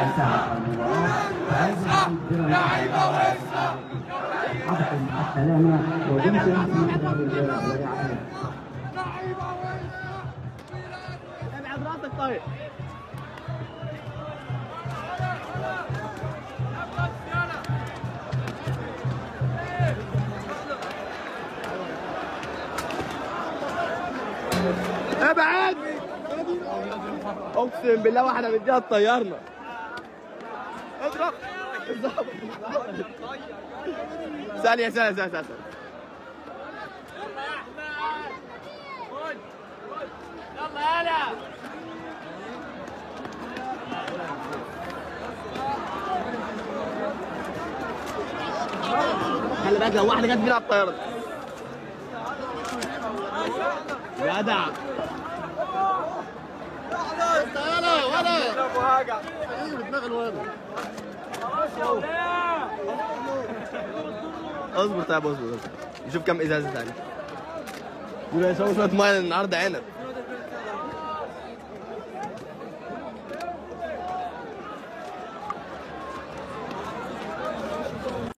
انتهى المباراة. عبد السلامة ودمتم في ورعاية. ابعد راسك طيب. ابعد. اقسم بالله واحده مديها تطيرنا. اضرب. ثانية ثانية ثانية ثانية. يلا يا هلا. خلي بالك لو واحدة جت فينا على الطيارة. جدع. يلا ولا. مهاجم. دماغ الولد. اصبر طيب اصبر نشوف كم ازازة ثانية. يقول هيسوي شوية مية النهارده عنب.